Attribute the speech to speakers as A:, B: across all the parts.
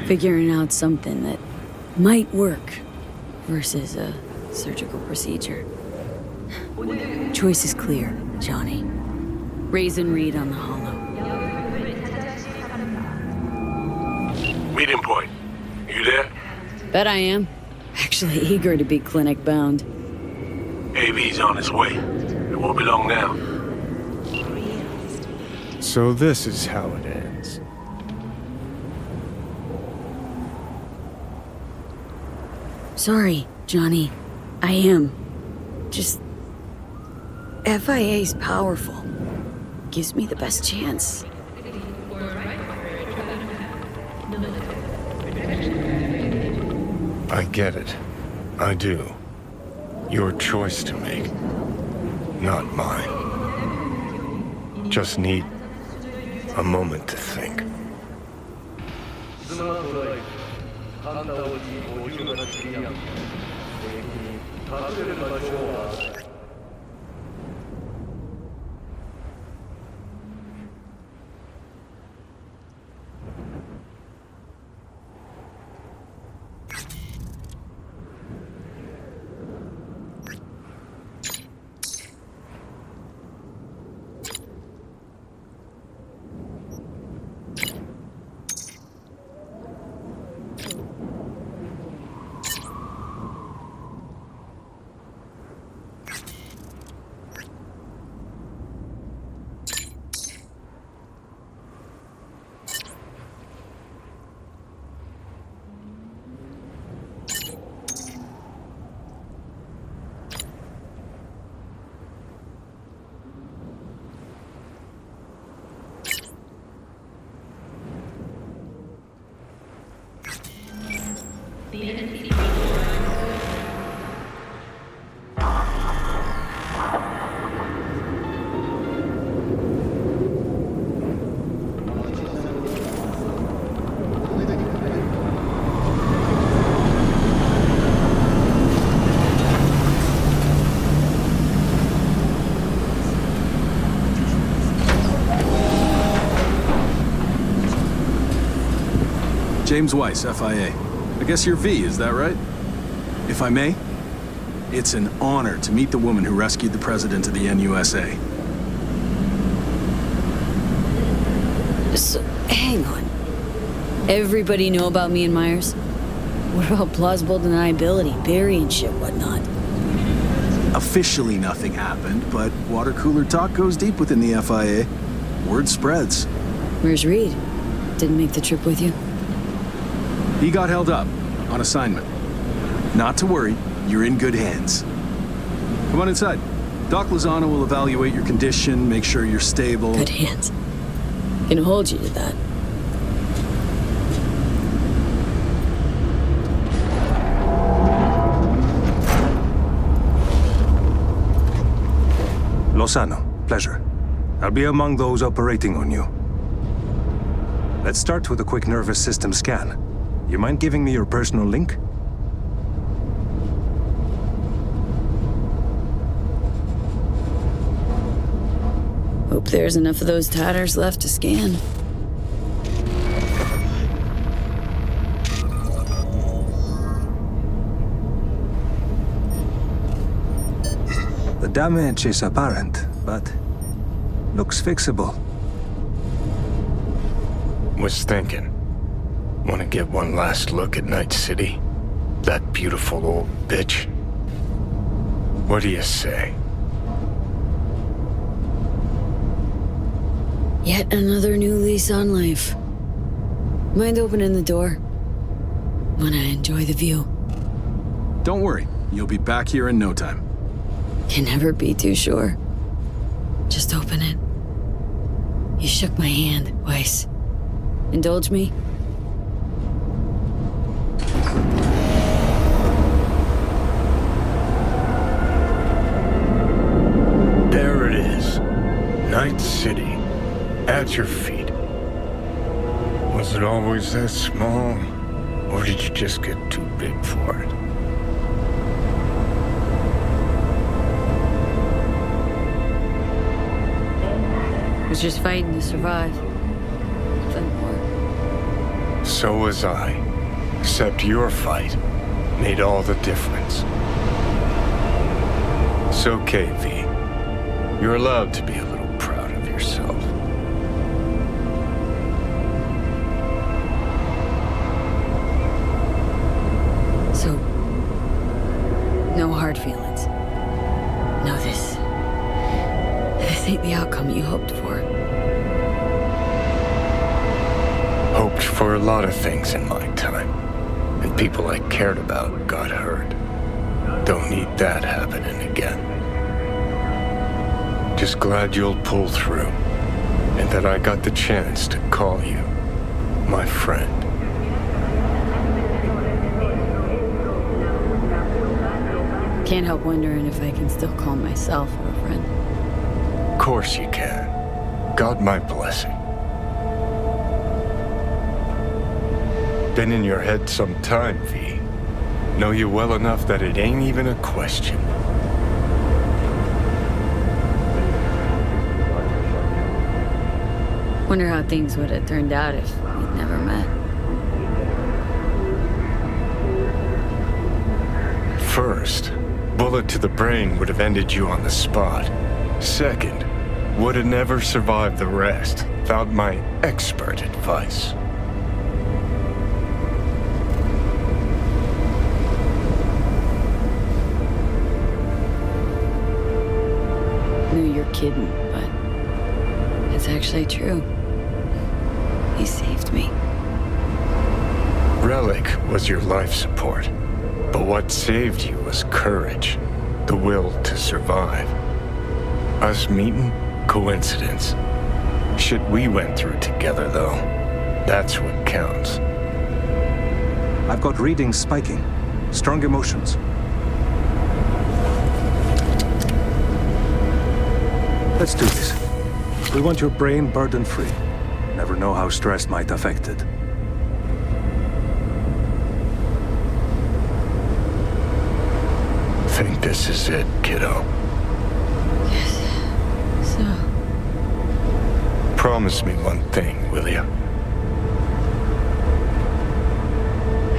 A: Figuring out something that might work versus a surgical procedure. Choice is clear, Johnny. Raise and read on the hollow.
B: Meeting point. You there?
A: Bet I am. Actually eager to be clinic bound.
B: AV's on his way. It won't be long now.
C: So this is how it ends.
A: Sorry, Johnny. I am. Just... FIA's powerful. Gives me the best chance.
C: I get it. I do. Your choice to make. Not mine. Just need a moment to think.
D: James Weiss, FIA. I guess you're V, is that right? If I may, it's an honor to meet the woman who rescued the president of the NUSA.
A: So, hang on. Everybody know about me and Myers? What about plausible deniability, Barry and shit, whatnot?
D: Officially nothing happened, but water cooler talk goes deep within the FIA. Word spreads.
A: Where's Reed? Didn't make the trip with you?
D: He got held up, on assignment. Not to worry, you're in good hands. Come on inside. Doc Lozano will evaluate your condition, make sure you're stable.
A: Good hands. Can hold you to that.
E: Lozano, pleasure. I'll be among those operating on you. Let's start with a quick nervous system scan. You mind giving me your personal link?
A: Hope there's enough of those tatters left to scan.
E: The damage is apparent, but looks fixable.
C: Was thinking. Want to get one last look at Night City? That beautiful old bitch? What do you say?
A: Yet another new lease on life. Mind opening the door? Wanna enjoy the view.
D: Don't worry, you'll be back here in no time.
A: Can never be too sure. Just open it. You shook my hand, Weiss. Indulge me?
C: There it is. Night City. At your feet. Was it always that small? Or did you just get too big for it?
A: Was just fighting to survive. Nothing more.
C: So was I. Except your fight made all the difference. It's okay, V. You're allowed to be a little proud of yourself.
A: So, no hard feelings. No, this ain't the outcome you hoped for.
C: Hoped for a lot of things in my time, and people I cared about got hurt. Don't need that happening again. Just glad you'll pull through, and that I got the chance to call you my friend.
A: Can't help wondering if I can still call myself a friend.
C: Of course you can. Got my blessing. Been in your head some time, V. Know you well enough that it ain't even a question.
A: Wonder how things would have turned out if we'd never met.
C: First, bullet to the brain would have ended you on the spot. Second, would have never survived the rest without my expert advice.
A: Knew you're kidding, but it's actually true. He saved me.
C: Relic was your life support, but what saved you was courage, the will to survive. Us meeting? Coincidence. Shit we went through together, though. That's what counts.
E: I've got readings spiking. Strong emotions. Let's do this. We want your brain burden-free. Never know how stress might affect it.
C: Think this is it, kiddo.
A: Yes. So,
C: Promise me one thing, will ya?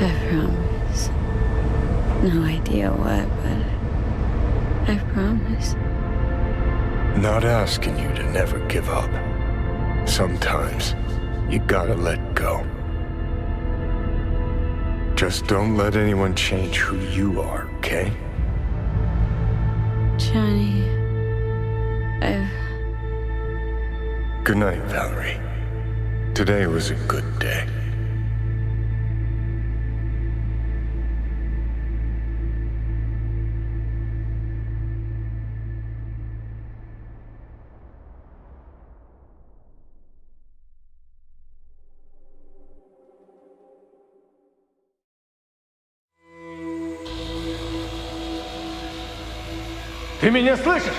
A: I promise. No idea what, but I promise.
C: Not asking you to never give up. Sometimes, you gotta let go. Just don't let anyone change who you are, okay?
A: Johnny,
C: Good night, Valerie. Today was a good day.
F: Ты меня слышишь?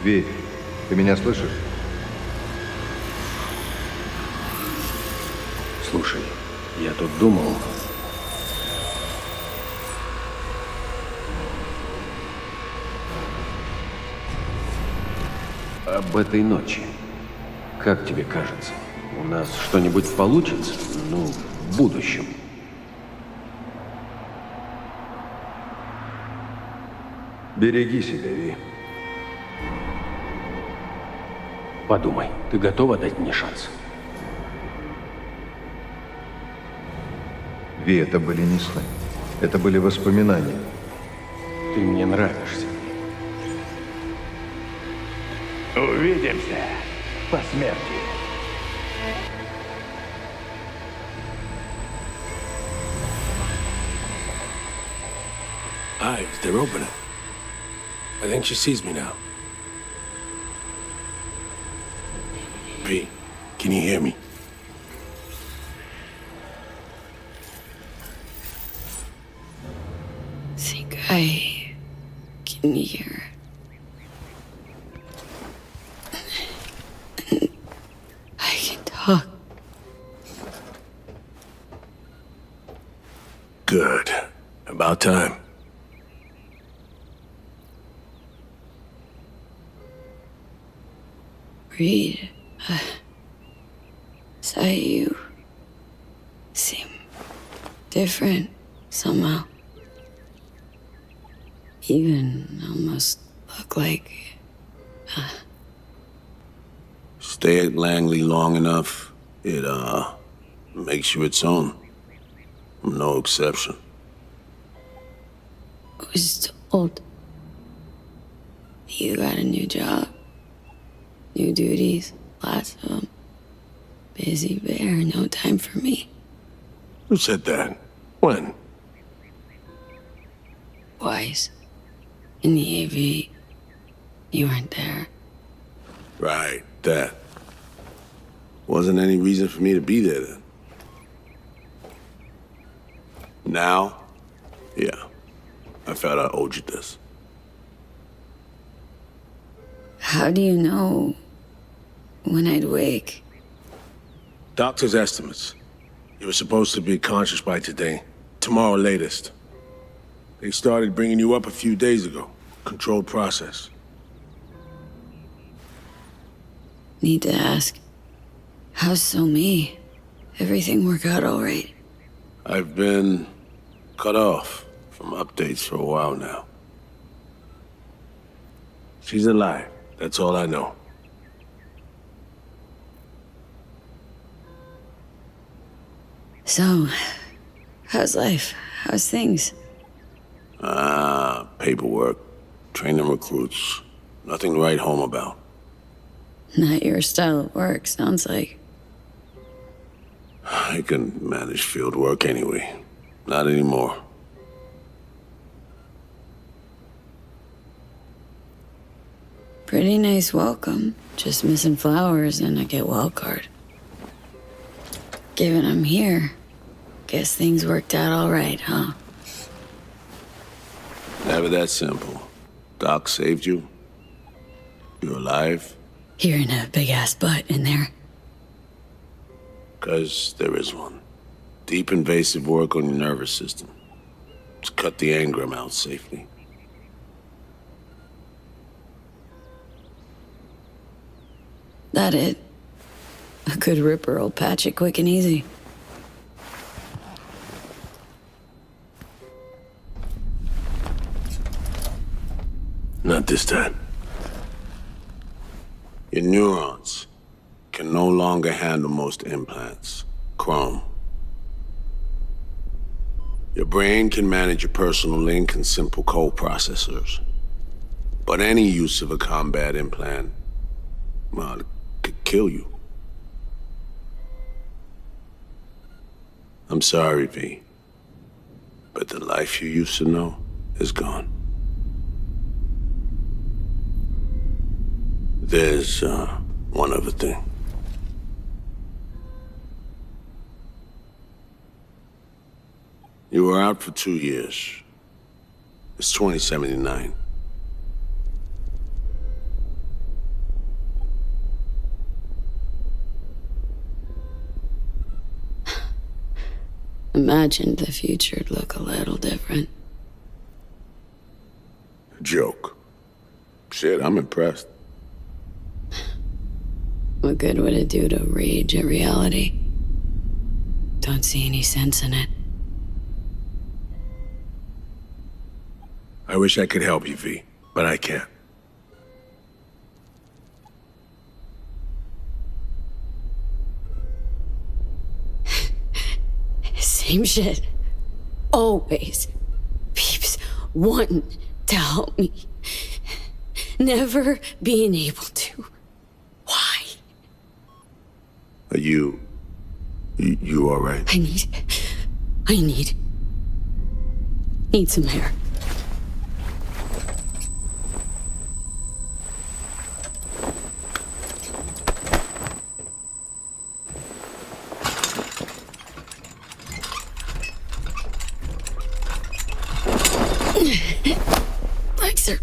G: Ви, ты меня слышишь?
F: Слушай, я тут думал... об этой ночи. Как тебе кажется, у нас что-нибудь получится? Ну, в будущем.
G: Береги себя, Ви.
F: Подумай, ты готова дать мне шанс?
G: Ви, это были не сны. Это были воспоминания.
F: Ты мне нравишься.
B: Увидимся по смерти.
H: Eyes, they're opening. I think she sees me now. V, can you hear me?
A: think I can hear. I can talk.
H: Good. About time.
A: Reed, saw you seem different somehow. Even almost look like...
B: Stay at Langley long enough, it, makes you its own. I'm no exception.
A: I was told you got a new job, new duties, lots of them. Busy bear, no time for me.
B: Who said that? When?
A: Twice. In the AV. You weren't there.
B: Right, that. Wasn't any reason for me to be there then. Now, yeah. I felt I owed you this.
A: How do you know when I'd wake?
B: Doctor's estimates. You were supposed to be conscious by today. Tomorrow latest. They started bringing you up a few days ago. Controlled process.
A: Need to ask, how's so me? Everything work out all right?
B: I've been cut off from updates for a while now. She's alive. That's all I know.
A: So, how's life? How's things?
B: Paperwork, training recruits. Nothing to write home about.
A: Not your style of work, sounds like.
B: I can manage field work anyway. Not anymore.
A: Pretty nice welcome. Just missing flowers and I get wild card. Given I'm here, guess things worked out all right, huh?
B: Never that simple. Doc saved you. You're alive.
A: Hearing a big-ass butt in there.
B: 'Cause there is one. Deep invasive work on your nervous system. To cut the engram out safely.
A: That it? A good ripper will patch it quick and easy.
B: Not this time. Your neurons can no longer handle most implants. Chrome. Your brain can manage your personal link and simple code processors. But any use of a combat implant, well, it could kill you. I'm sorry, V. But the life you used to know is gone. There's, one other thing. You were out for 2 years. It's 2079.
A: Imagined the future'd look a little different.
B: Joke. Shit, I'm impressed.
A: What good would it do to rage at reality? Don't see any sense in it.
B: I wish I could help you, V, but I can't.
A: Same shit. Always. Peeps wanting to help me. Never being able to. Why?
B: Are you all right?
A: I need some air. Legs are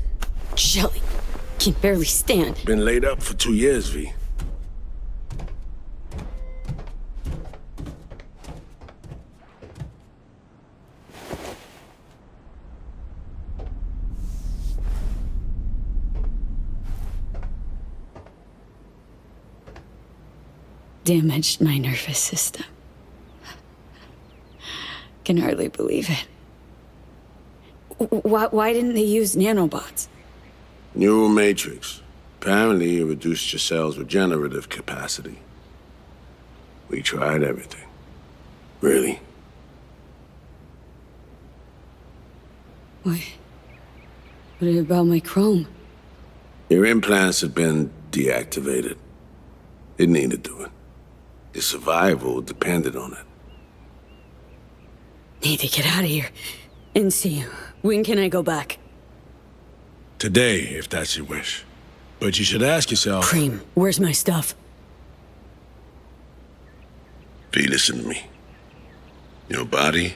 A: jelly. Can barely stand.
B: Been laid up for 2 years, V.
A: damaged my nervous system. Can hardly believe it. Why didn't they use nanobots?
B: Neural matrix. Apparently, it reduced your cell's regenerative capacity. We tried everything. Really?
A: What about my chrome?
B: Your implants had been deactivated. It needed to it. Your survival depended on it.
A: Need to get out of here. And see, when can I go back?
B: Today, if that's your wish. But you should ask yourself...
A: Cream, where's my stuff?
B: V, listen to me. Your body,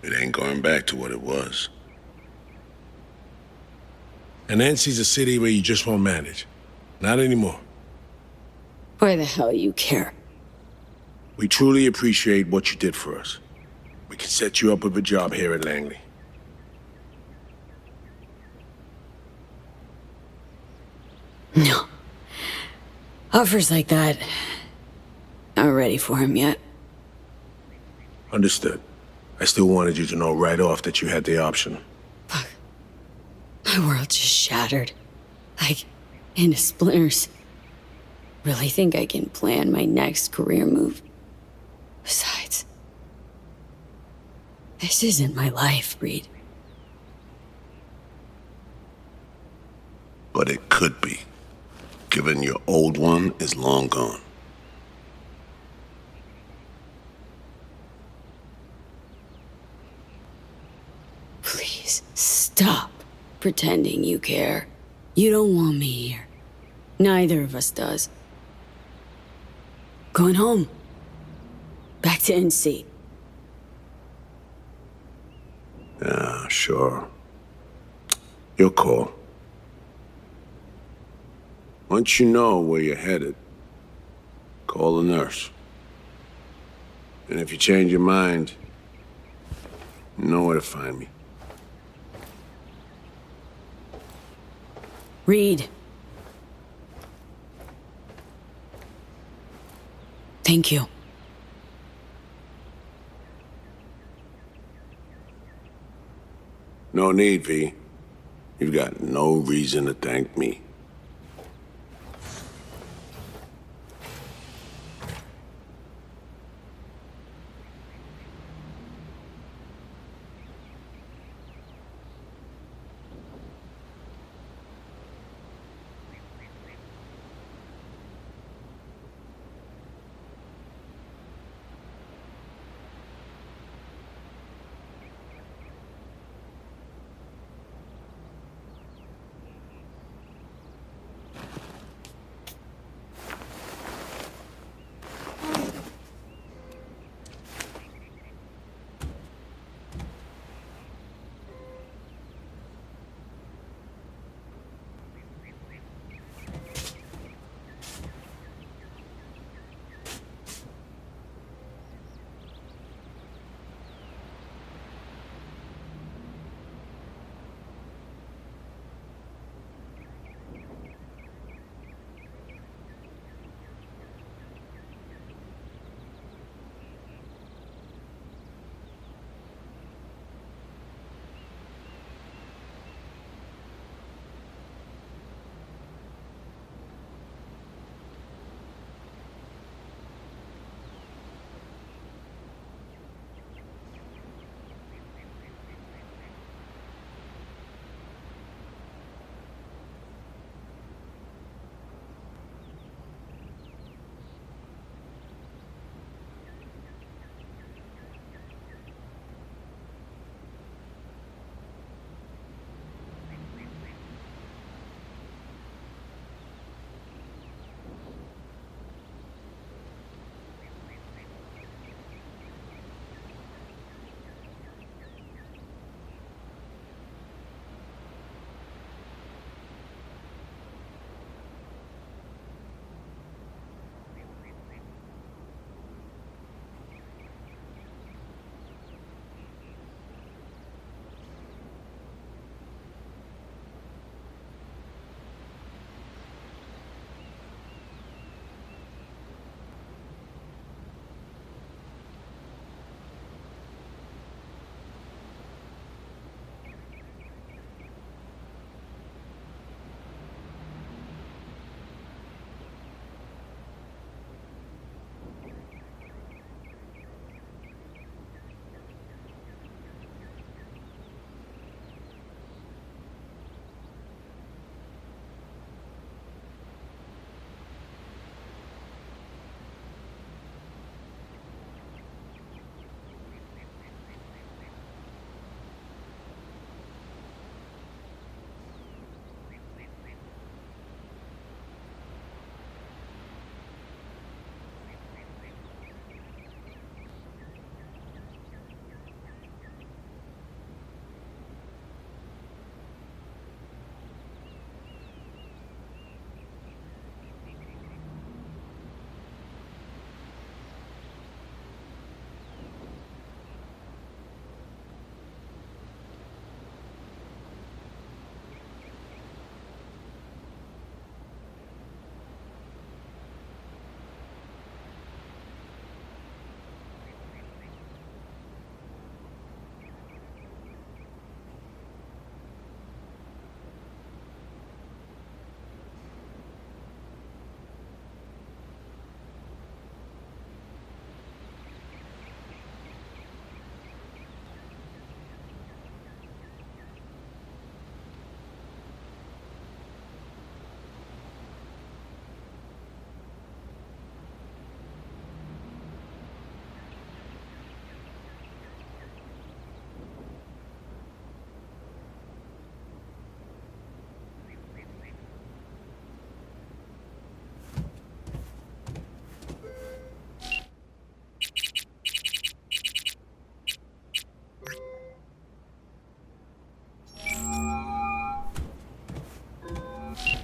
B: it ain't going back to what it was. And NC's a city where you just won't manage. Not anymore.
A: Why the hell you care?
B: We truly appreciate what you did for us. We can set you up with a job here at Langley.
A: No. Offers like that, not ready for him yet.
B: Understood. I still wanted you to know right off that you had the option.
A: Fuck. My world just shattered. Like, into splinters. Really think I can plan my next career move? Besides, this isn't my life, Reed.
B: But it could be, given your old one is long gone.
A: Please, stop pretending you care. You don't want me here. Neither of us does. Going home. Back to NC.
B: Yeah, sure. Your call. Once you know where you're headed, call the nurse. And if you change your mind, you know where to find me.
A: Reed. Thank you.
B: No need, V. You've got no reason to thank me.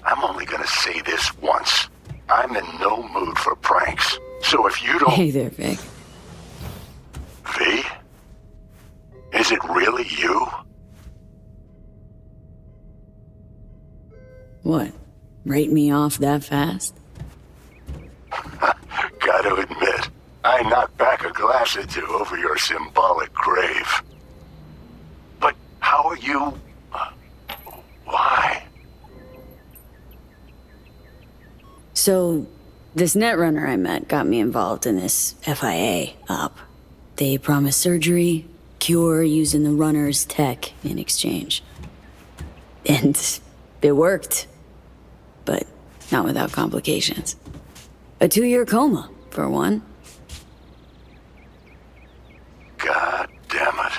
C: I'm only gonna say this once. I'm in no mood for pranks. So if you don't...
A: Hey there, Vic.
C: V? Is it really you?
A: What? Write me off that fast?
C: Gotta admit, I knocked back a glass or two over your symbolic grave. But how are you... why?
A: So, this netrunner I met got me involved in this FIA op. They promised surgery, cure using the runner's tech in exchange. And it worked. But not without complications. A 2-year coma, for one.
C: God damn it.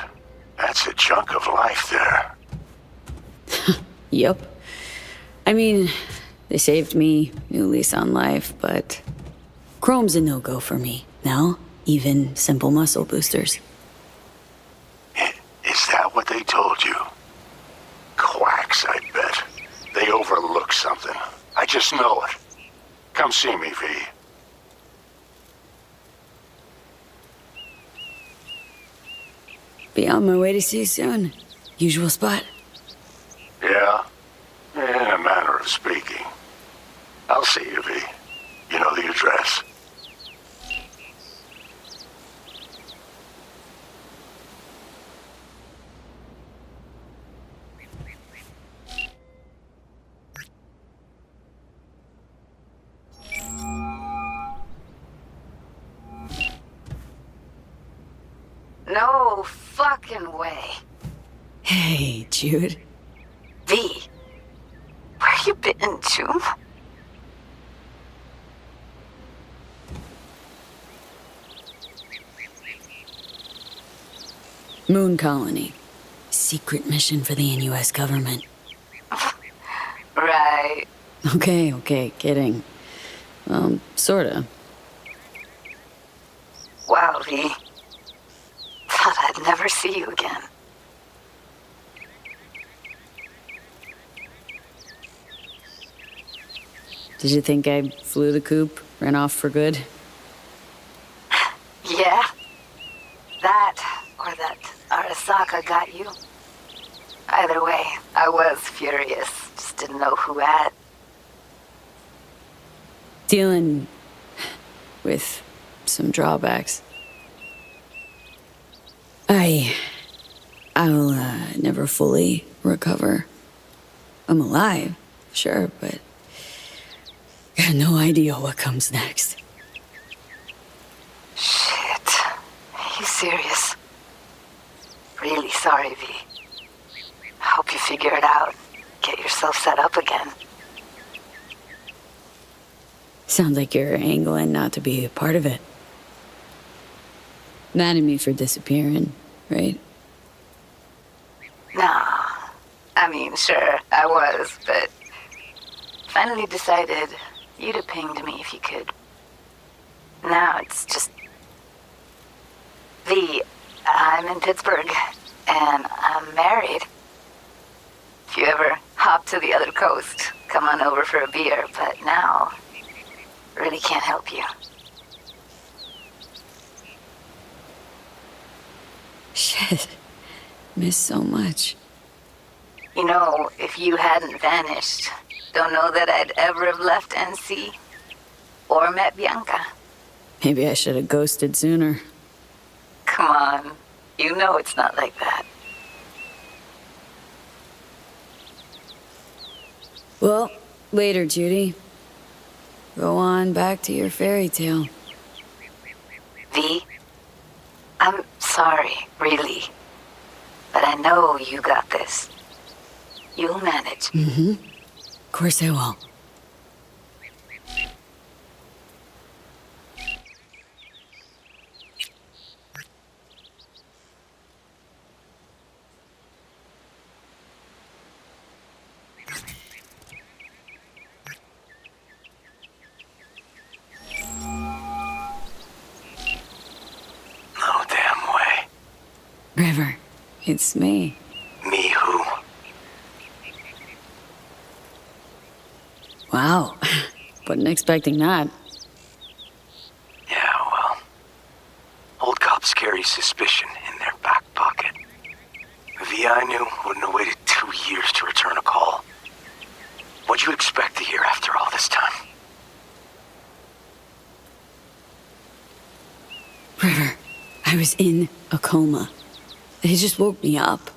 C: That's a chunk of life there.
A: Yup. I mean, they saved me, new lease on life, but chrome's a no-go for me now, even simple muscle boosters.
C: Is that what they told you? Quacks, I bet. They overlook something. I just know it. Come see me, V.
A: Be on my way to see you soon. Usual spot.
C: Yeah? In a manner of speaking. I'll see you, V. You know the address.
I: No fucking way.
A: Hey, Jude.
I: V, where you been, June?
A: Moon Colony. Secret mission for the US government.
I: Right.
A: Okay, kidding. Sorta.
I: Wow, V. Thought I'd never see you again.
A: Did you think I flew the coop, ran off for good?
I: Yeah? That, or that Arasaka got you? Either way, I was furious. Just didn't know who had.
A: Dealing with some drawbacks. I'll never fully recover. I'm alive, sure, but got no idea what comes next.
I: Shit. Are you serious? Really sorry, V. Hope you figure it out. Get yourself set up again.
A: Sounds like you're angling not to be a part of it. Mad at me for disappearing, right?
I: No. I mean, sure, I was, but finally decided you'd have pinged me if you could. Now it's just... V, I'm in Pittsburgh, and I'm married. If you ever hop to the other coast, come on over for a beer, but now, really can't help you.
A: Shit. Miss so much.
I: You know, if you hadn't vanished, don't know that I'd ever have left NC or met Bianca.
A: Maybe I should have ghosted sooner.
I: Come on, you know it's not like that.
A: Well, later, Judy. Go on back to your fairy tale.
I: V, I'm sorry, really. But I know you got this. You'll manage.
A: Mm-hmm. Of course I will.
C: No damn way.
A: River, it's me.
C: Me who?
A: Wow. Wasn't expecting that.
C: Yeah, well, old cops carry suspicion in their back pocket. The VI I knew wouldn't have waited 2 years to return a call. What'd you expect to hear after all this time?
A: River, I was in a coma. He just woke me up.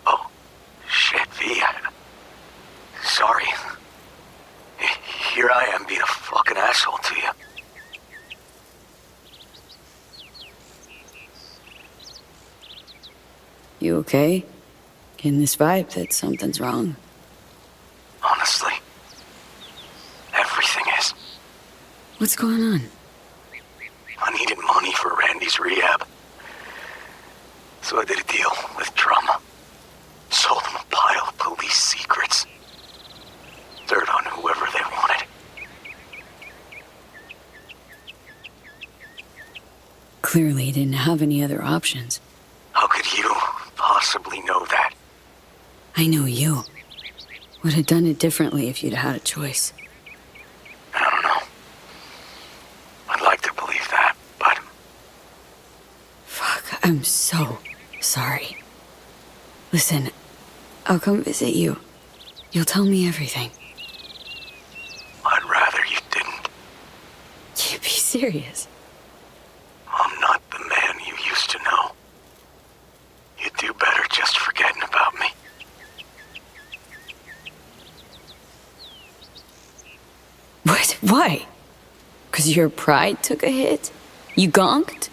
C: Oh, shit, V. Sorry. Here I am being a fucking asshole to you.
A: You okay? Getting this vibe that something's wrong.
C: Honestly, everything is.
A: What's going on?
C: I needed money for Randy's rehab. So I did a deal with Trauma. Sold him a pile of police secrets. Dirt on whoever they wanted.
A: Clearly he didn't have any other options.
C: How could you possibly know that?
A: I know you. Would have done it differently if you'd had a choice.
C: I don't know. I'd like to believe that, but...
A: Fuck, I'm so sorry. Listen, I'll come visit you. You'll tell me everything.
C: I'd rather you didn't.
A: Can't be serious.
C: I'm not the man you used to know. You'd do better just forgetting about me.
A: What? Why? 'Cause your pride took a hit? You gonked?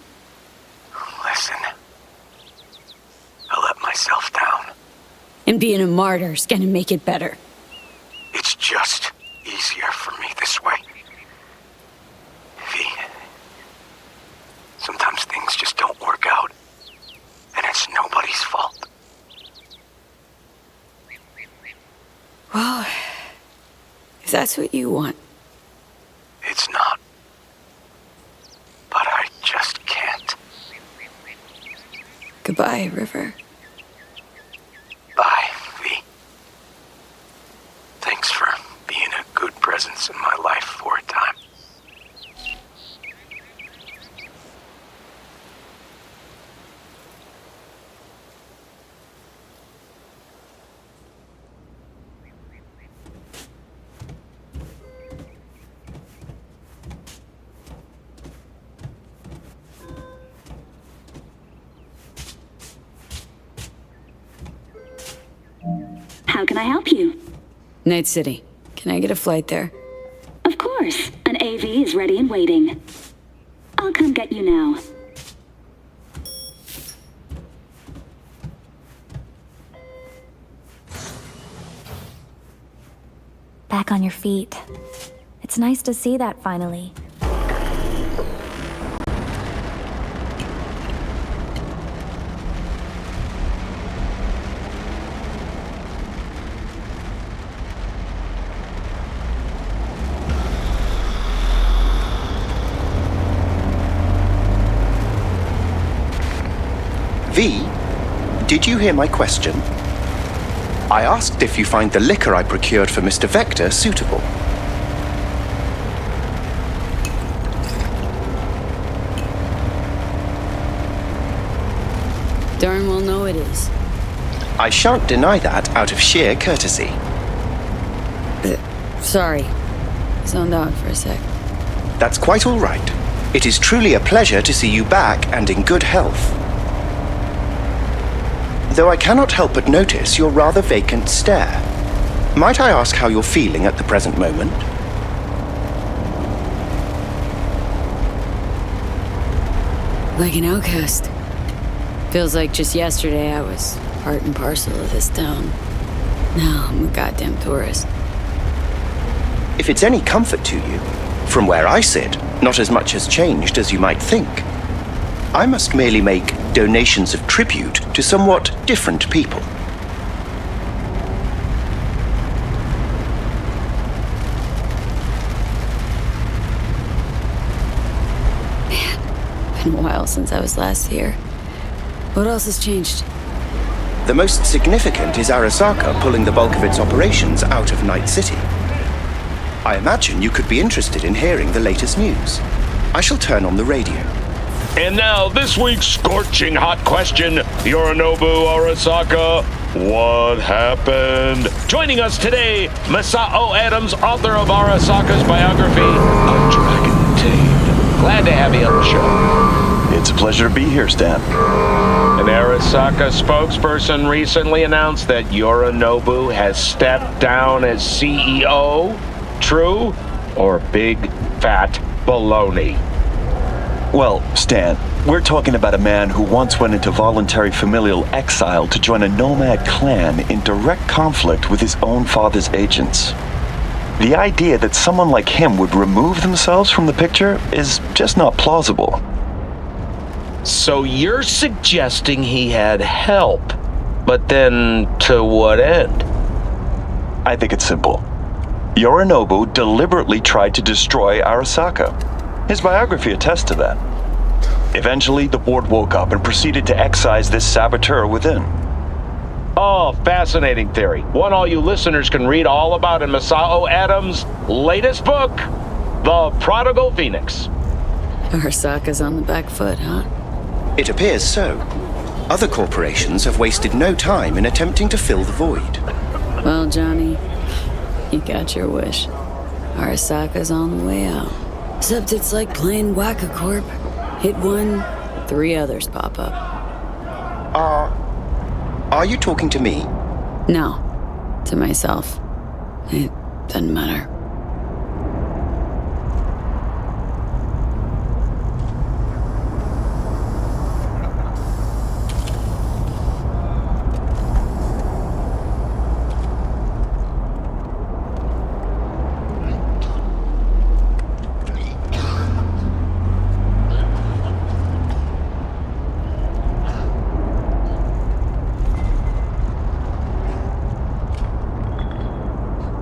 C: Listen. I let myself down.
A: And being a martyr's gonna make it better.
C: It's just easier for me this way. V. Sometimes things just don't work out. And it's nobody's fault.
A: Well, if that's what you want.
C: It's not. But I just can't.
A: Goodbye, River.
C: Bye, V. Thanks for being a good presence in my life for a time.
J: How can I help you?
A: Night City. Can I get a flight there?
J: Of course. An AV is ready and waiting. I'll come get you now.
K: Back on your feet. It's nice to see that finally.
L: V, did you hear my question? I asked if you find the liquor I procured for Mr. Vector suitable.
A: Darn well know it is.
L: I shan't deny that out of sheer courtesy.
A: Sorry. Zoned out for a sec.
L: That's quite all right. It is truly a pleasure to see you back and in good health. Though I cannot help but notice your rather vacant stare. Might I ask how you're feeling at the present moment?
A: Like an outcast. Feels like just yesterday I was part and parcel of this town. Now I'm a goddamn tourist.
L: If it's any comfort to you, from where I sit, not as much has changed as you might think. I must merely make donations of tribute to somewhat different people.
A: Been a while since I was last here. What else has changed?
L: The most significant is Arasaka pulling the bulk of its operations out of Night City. I imagine you could be interested in hearing the latest news. I shall turn on the radio.
M: And now, this week's scorching hot question, Yorinobu Arasaka, what happened? Joining us today, Masao Adams, author of Arasaka's biography, A Dragon Tamed. Glad to have you on the show.
N: It's a pleasure to be here, Stan.
M: An Arasaka spokesperson recently announced that Yorinobu has stepped down as CEO. True or big fat baloney?
N: Well, Stan, we're talking about a man who once went into voluntary familial exile to join a nomad clan in direct conflict with his own father's agents. The idea that someone like him would remove themselves from the picture is just not plausible.
M: So you're suggesting he had help, but then to what end?
N: I think it's simple. Yorinobu deliberately tried to destroy Arasaka. His biography attests to that. Eventually, the board woke up and proceeded to excise this saboteur within.
M: Oh, fascinating theory. One all you listeners can read all about in Masao Adams' latest book, The Prodigal Phoenix.
A: Arasaka's on the back foot, huh?
L: It appears so. Other corporations have wasted no time in attempting to fill the void.
A: Well, Johnny, you got your wish. Arasaka's on the way out. Except it's like playing Whack-A-Corp. Hit one, 3 others pop up.
L: Are you talking to me?
A: No, to myself. It doesn't matter.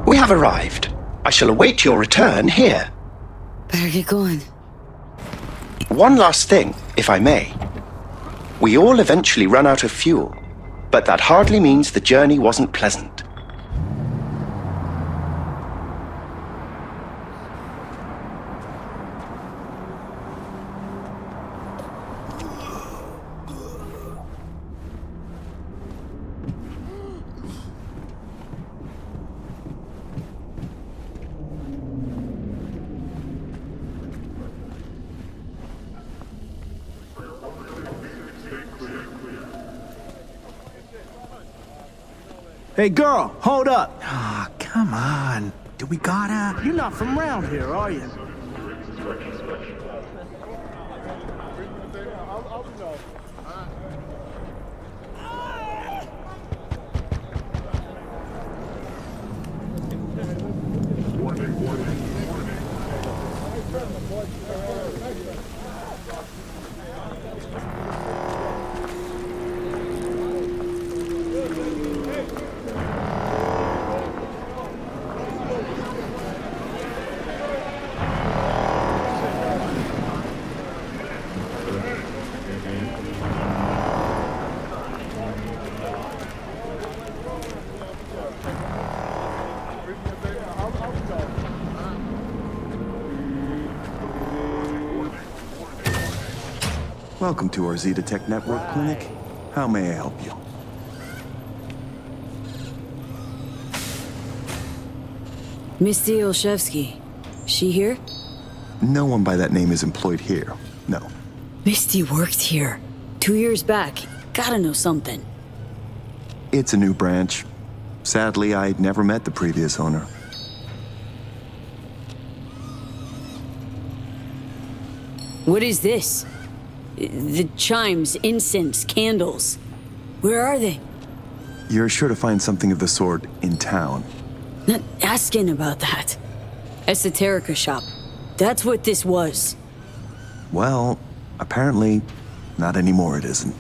L: We have arrived. I shall await your return here.
A: Better get going.
L: One last thing, if I may. We all eventually run out of fuel, but that hardly means the journey wasn't pleasant.
O: Hey, girl, hold up. Ah, come on. Do we gotta? You're not from around here, are you?
P: Welcome to our Zeta Tech Network Clinic. How may I help you?
A: Misty Olszewski. She here?
P: No one by that name is employed here. No.
A: Misty worked here. 2 years back. Gotta know something.
P: It's a new branch. Sadly, I'd never met the previous owner.
A: What is this? The chimes, incense, candles. Where are they?
P: You're sure to find something of the sort in town.
A: Not asking about that. Esoterica shop. That's what this was.
P: Well, apparently, not anymore it isn't.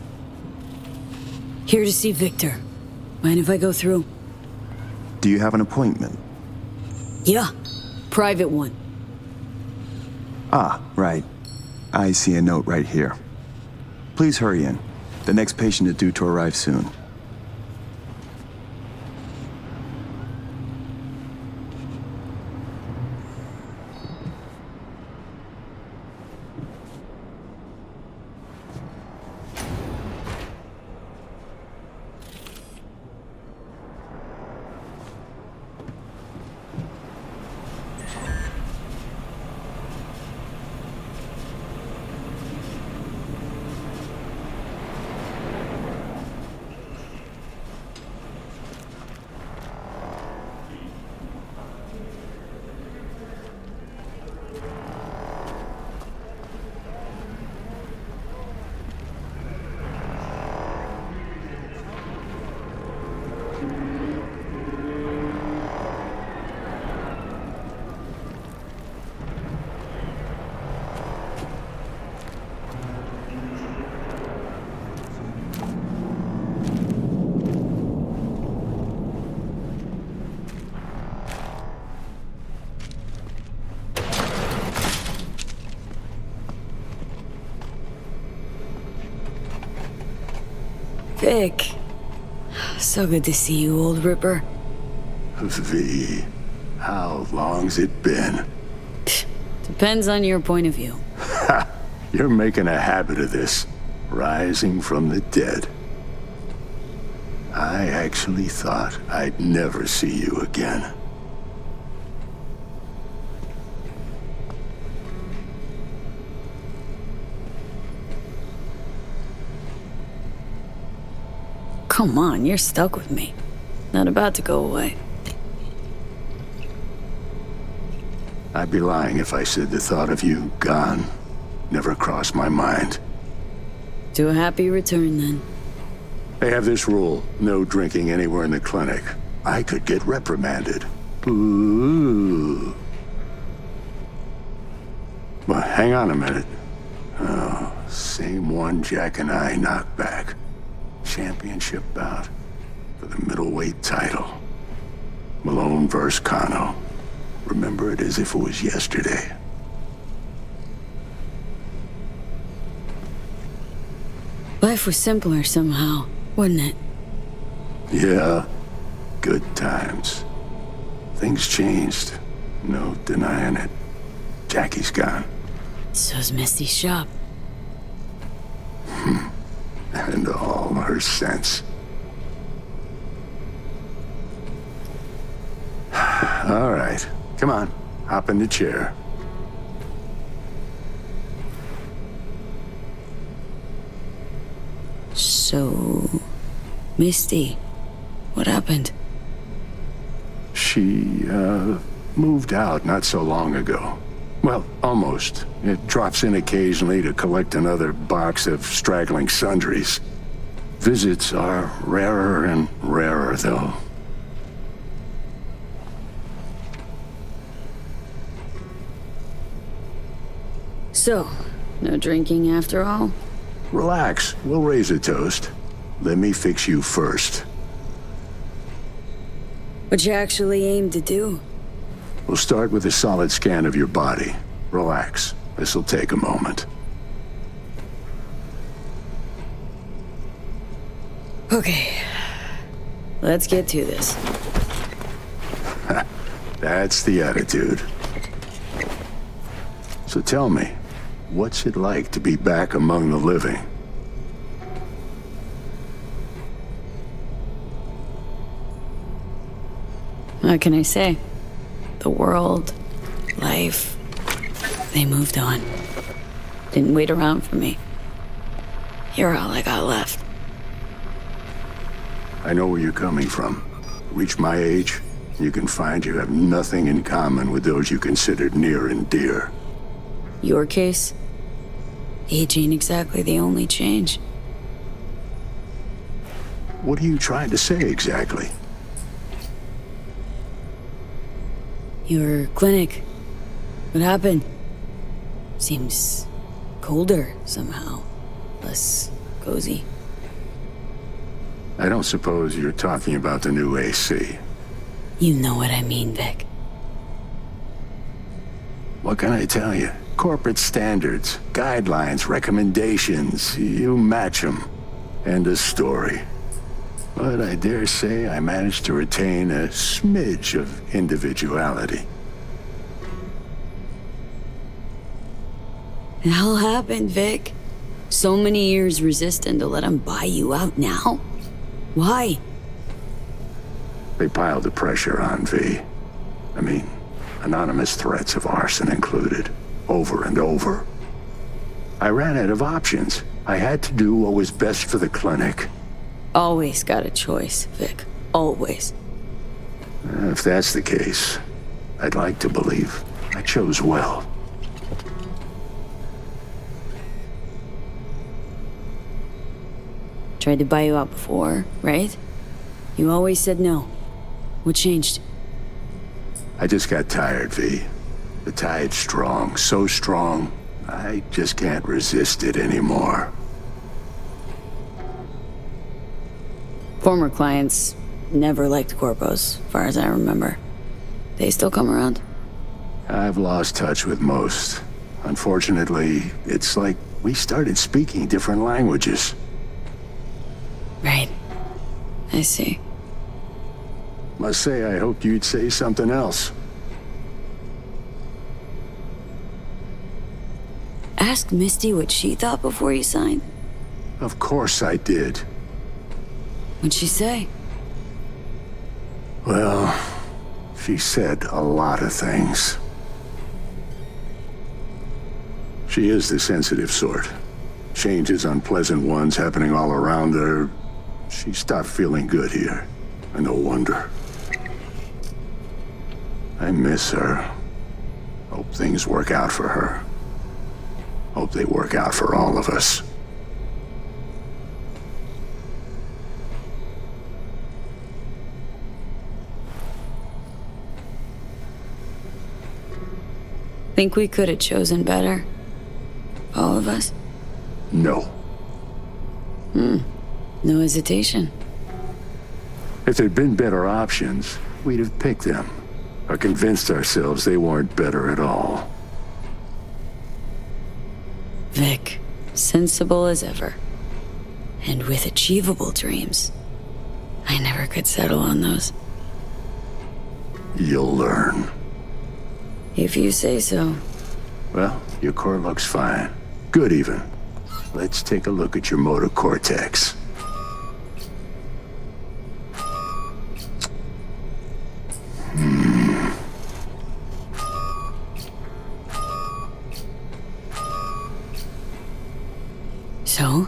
A: Here to see Victor. Mind if I go through?
P: Do you have an appointment?
A: Yeah. Private one.
P: Ah, right. I see a note right here. Please hurry in. The next patient is due to arrive soon.
A: Vic. So good to see you, old Ripper.
Q: V, how long's it been?
A: Depends on your point of view.
Q: Ha! You're making a habit of this. Rising from the dead. I actually thought I'd never see you again.
A: Come on, you're stuck with me. Not about to go away.
Q: I'd be lying if I said the thought of you gone never crossed my mind.
A: To a happy return, then.
Q: They have this rule, no drinking anywhere in the clinic. I could get reprimanded. Ooh. But hang on a minute. Oh, same one Jack and I knocked back. Championship bout for the middleweight title. Malone versus Kano. Remember it as if it was yesterday.
A: Life was simpler somehow, wouldn't it?
Q: Yeah, good times. Things changed. No denying it. Jackie's gone.
A: So's Misty's shop.
Q: And all her sense. All right, come on, hop in the chair.
A: So, Misty, what happened?
Q: She, moved out not so long ago. Well, almost. It drops in occasionally to collect another box of straggling sundries. Visits are rarer and rarer, though.
A: So, no drinking after all?
Q: Relax, we'll raise a toast. Let me fix you first.
A: What you actually aim to do?
Q: We'll start with a solid scan of your body. Relax. This'll take a moment.
A: Okay. Let's get to this.
Q: That's the attitude. So tell me, what's it like to be back among the living?
A: What can I say? The world, life, they moved on. Didn't wait around for me. You're all I got left.
Q: I know where you're coming from. Reach my age, you can find you have nothing in common with those you considered near and dear.
A: Your case? Age ain't exactly the only change.
Q: What are you trying to say exactly?
A: Your clinic. What happened? Seems colder somehow. Less cozy.
Q: I don't suppose you're talking about the new AC.
A: You know what I mean, Vic.
Q: What can I tell you? Corporate standards, guidelines, recommendations, you match them. End of story. But I dare say I managed to retain a smidge of individuality.
A: The hell happened, Vic? So many years resisting to let him buy you out now? Why?
Q: They piled the pressure on, V. I mean, anonymous threats of arson included, over and over. I ran out of options. I had to do what was best for the clinic.
A: Always got a choice, Vic. Always.
Q: If that's the case, I'd like to believe I chose well.
A: Tried to buy you out before, right? You always said no. What changed?
Q: I just got tired, V. The tide's strong, so strong, I just can't resist it anymore.
A: Former clients never liked corpos, as far as I remember. They still come around?
Q: I've lost touch with most. Unfortunately, it's like we started speaking different languages.
A: Right. I see.
Q: Must say, I hoped you'd say something else.
A: Ask Misty what she thought before you signed.
Q: Of course I did.
A: What'd she say?
Q: Well, she said a lot of things. She is the sensitive sort. Changes, unpleasant ones happening all around her. She stopped feeling good here. And no wonder. I miss her. Hope things work out for her. Hope they work out for all of us.
A: Think we could have chosen better? All of us?
Q: No.
A: No hesitation.
Q: If there'd been better options, we'd have picked them. Or convinced ourselves they weren't better at all.
A: Vic, sensible as ever. And with achievable dreams. I never could settle on those.
Q: You'll learn.
A: If you say so.
Q: Well, your core looks fine. Good even. Let's take a look at your motor cortex.
A: So?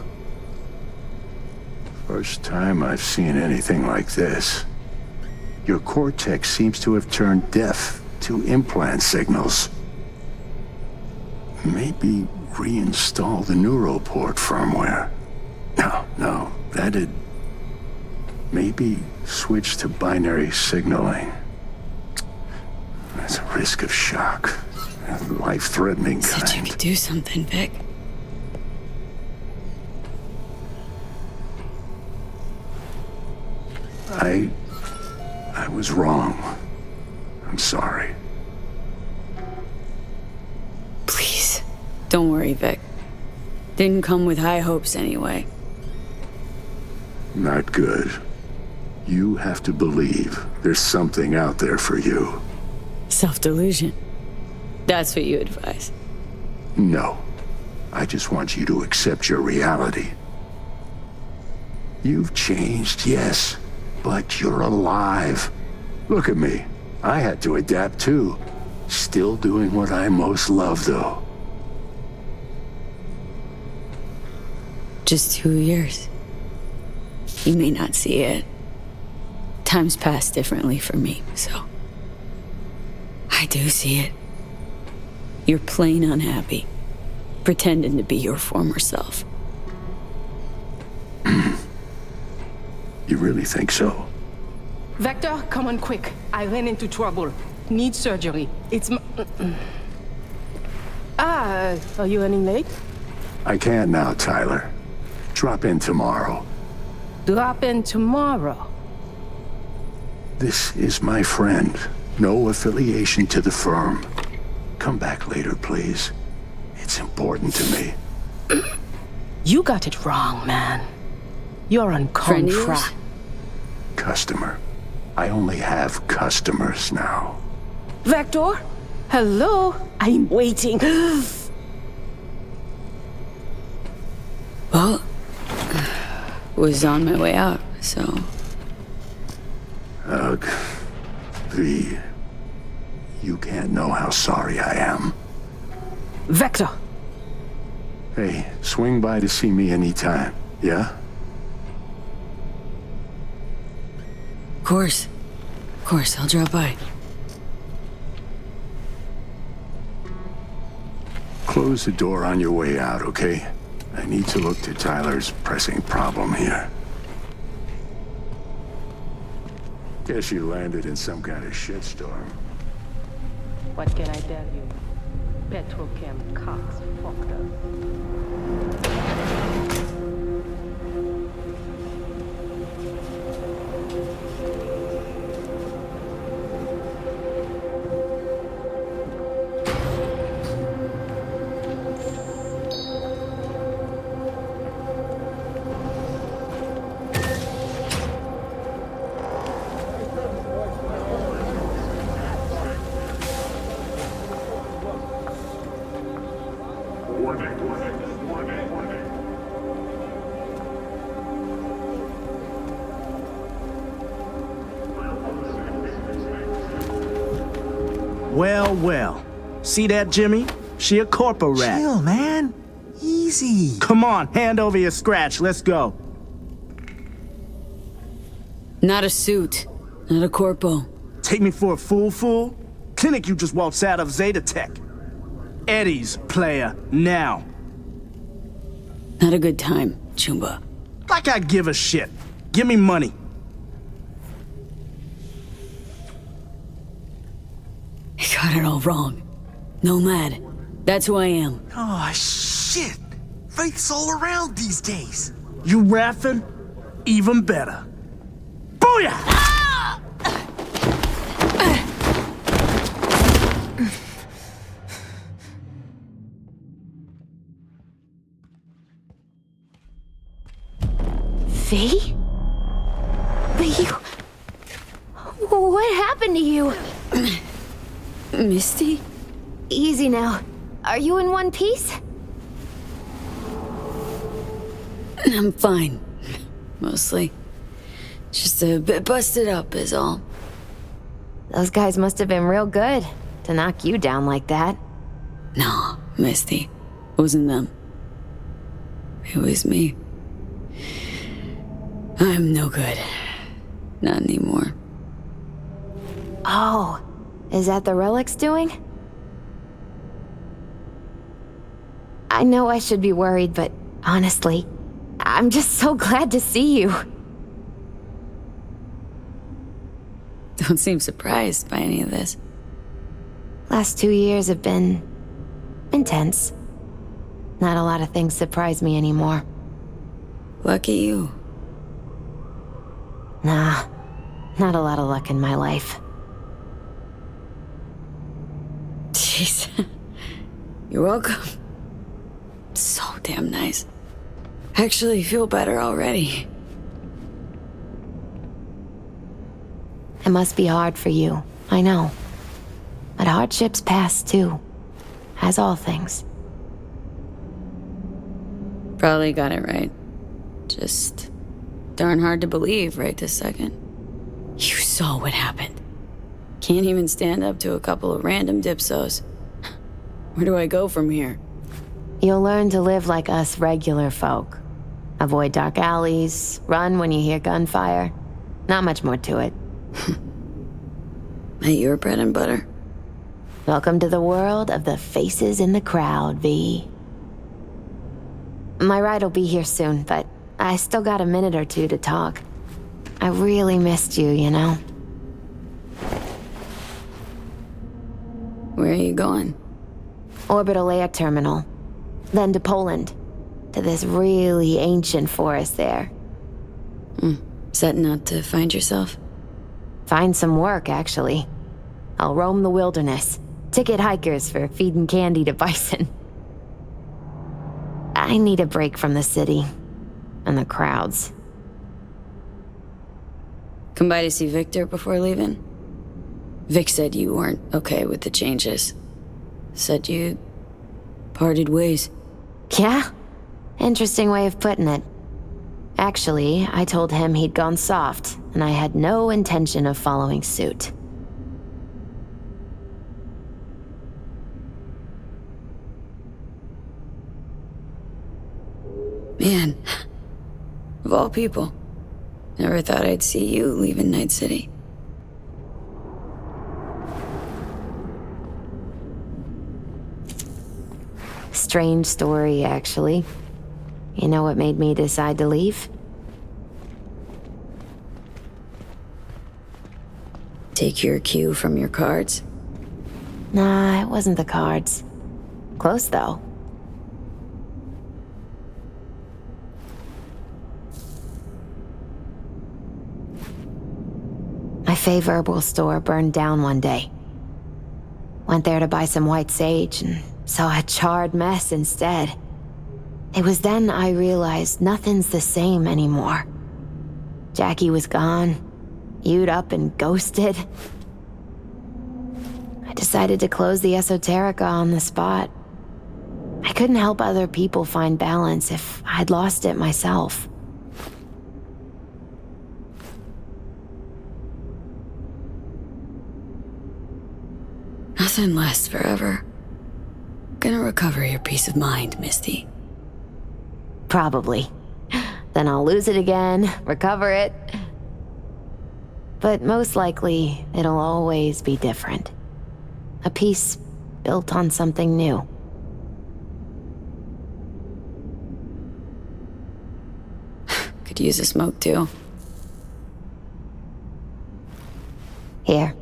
Q: First time I've seen anything like this. Your cortex seems to have turned deaf to implant signals. Maybe reinstall the neuroport firmware. No, that'd... Maybe switch to binary signaling. That's a risk of shock. A life-threatening kind.
A: Said you could do something, Vic.
Q: I was wrong. I'm sorry.
A: Please, don't worry, Vic. Didn't come with high hopes anyway.
Q: Not good. You have to believe there's something out there for you.
A: Self-delusion. That's what you advise.
Q: No. I just want you to accept your reality. You've changed, yes, but you're alive. Look at me. I had to adapt too. Still doing what I most love, though.
A: Just 2 years. You may not see it. Time's passed differently for me, so... I do see it. You're plain unhappy. Pretending to be your former self.
Q: You really think so?
R: Vector, come on quick. I ran into trouble. Need surgery. It's are you running late?
Q: I can't now, Tyler. Drop in tomorrow.
R: Drop in tomorrow.
Q: This is my friend. No affiliation to the firm. Come back later, please. It's important to me.
R: You got it wrong, man. You're on contract.
Q: Customer. I only have customers now.
R: Vector? Hello? I'm waiting.
A: Well, was on my way out, so...
Q: Ugh. V. You can't know how sorry I am.
R: Vector!
Q: Hey, swing by to see me anytime, yeah?
A: Of course, I'll drop by.
Q: Close the door on your way out, okay? I need to look to Tyler's pressing problem here. Guess you landed in some kind of shitstorm.
R: What can I tell you? Petrochem Cox fucked up.
O: Well, well. See that, Jimmy? She a corpo rat. Chill, man. Easy. Come on, hand over your scratch. Let's go.
A: Not a suit. Not a corpo.
O: Take me for a fool? Clinic you just waltzed out of Zeta Tech. Eddie's player, now.
A: Not a good time, Chumba.
O: Like I give a shit. Give me money.
A: You got it all wrong. Nomad. That's who I am.
O: Oh, shit. Faith's all around these days. You rapping? Even better. Booyah! Ah!
S: V? But you... What happened to you?
A: Misty?
S: Easy now. Are you in one piece?
A: I'm fine. Mostly. Just a bit busted up is all.
S: Those guys must have been real good to knock you down like that.
A: No, Misty. It wasn't them. It was me. I'm no good. Not anymore.
S: Oh, is that the relic's doing? I know I should be worried, but honestly, I'm just so glad to see you.
A: Don't seem surprised by any of this.
S: Last 2 years have been intense. Not a lot of things surprise me anymore.
A: Lucky you.
S: Nah, not a lot of luck in my life.
A: Jeez. You're welcome. So damn nice. Actually feel better already.
S: It must be hard for you, I know. But hardships pass too, as all things.
A: Probably got it right. Just darn hard to believe right this second. You saw what happened. Can't even stand up to a couple of random dipsos. Where do I go from here?
S: You'll learn to live like us regular folk. Avoid dark alleys, run when you hear gunfire. Not much more to it.
A: Ain't your bread and butter?
S: Welcome to the world of the faces in the crowd, V. My ride will be here soon, but I still got a minute or two to talk. I really missed you, you know?
A: Where are you going?
S: Orbital air terminal. Then to Poland. To this really ancient forest there.
A: Setting out to find yourself?
S: Find some work, actually. I'll roam the wilderness. Ticket hikers for feeding candy to bison. I need a break from the city. And the crowds.
A: Come by to see Victor before leaving? Vic said you weren't okay with the changes. Said you parted ways.
S: Yeah? Interesting way of putting it. Actually, I told him he'd gone soft, and I had no intention of following suit.
A: Man, of all people, never thought I'd see you leaving Night City.
S: Strange story, actually. You know what made me decide to leave?
A: Take your cue from your cards?
S: Nah, it wasn't the cards. Close, though. My fave herbal store burned down one day. Went there to buy some white sage and saw a charred mess instead. It was then I realized nothing's the same anymore. Jackie was gone, You'd up and ghosted. I decided to close the Esoterica on the spot. I couldn't help other people find balance if I'd lost it myself.
A: Nothing lasts forever. Gonna recover your peace of mind, Misty.
S: Probably. Then I'll lose it again, recover it. But most likely, it'll always be different. A piece built on something new.
A: Could use a smoke too.
S: Here.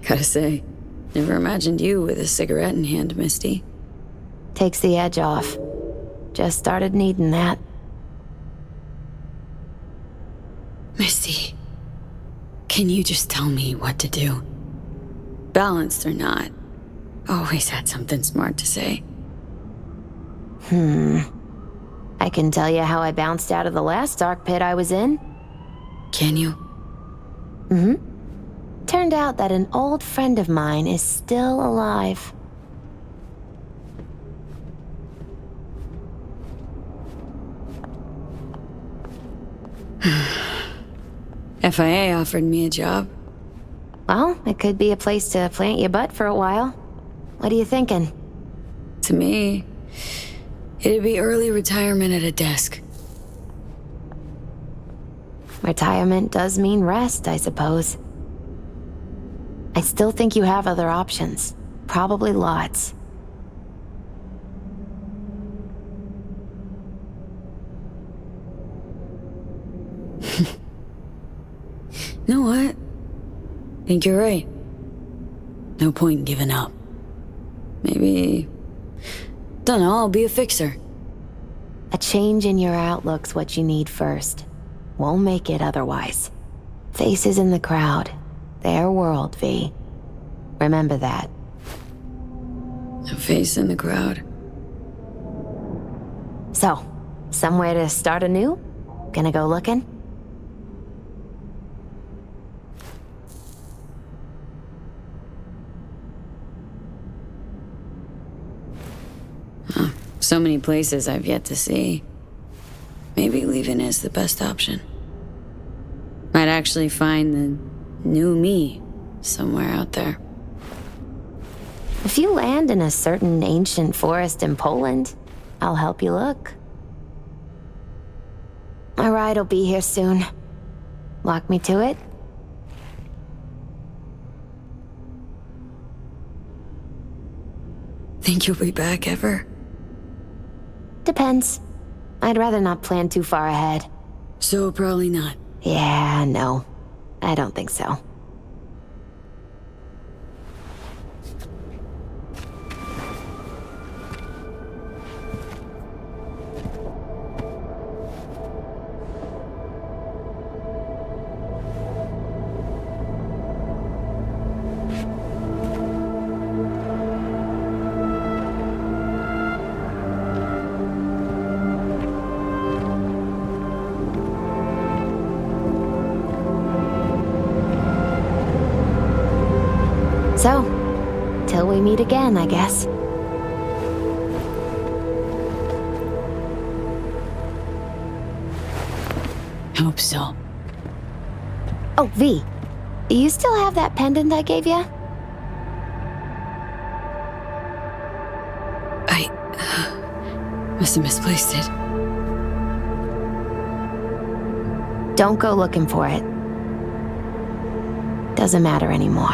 A: Gotta say, never imagined you with a cigarette in hand, Misty.
S: Takes the edge off. Just started needing that.
A: Misty, can you just tell me what to do? Balanced or not, always had something smart to say.
S: I can tell you how I bounced out of the last dark pit I was in.
A: Can you?
S: Turned out that an old friend of mine is still alive.
A: FIA offered me a job.
S: Well, it could be a place to plant your butt for a while. What are you thinking?
A: To me, it'd be early retirement at a desk.
S: Retirement does mean rest, I suppose. I still think you have other options. Probably lots.
A: You know what? Think you're right. No point in giving up. Maybe... Dunno, I'll be a fixer.
S: A change in your outlook's what you need first. Won't make it otherwise. Faces in the crowd. Their world, V. Remember that.
A: A face in the crowd.
S: So, somewhere to start anew? Gonna go looking?
A: So many places I've yet to see. Maybe leaving is the best option. Might actually find the new me somewhere out there.
S: If you land in a certain ancient forest in Poland, I'll help you look. My ride will be here soon. Walk me to it?
A: Think you'll be back ever?
S: Depends. I'd rather not plan too far ahead.
A: So probably not.
S: Yeah, no. I don't think so. So, till we meet again, I guess.
A: Hope so.
S: Oh, V. Do you still have that pendant I gave you?
A: I must have misplaced it.
S: Don't go looking for it. Doesn't matter anymore.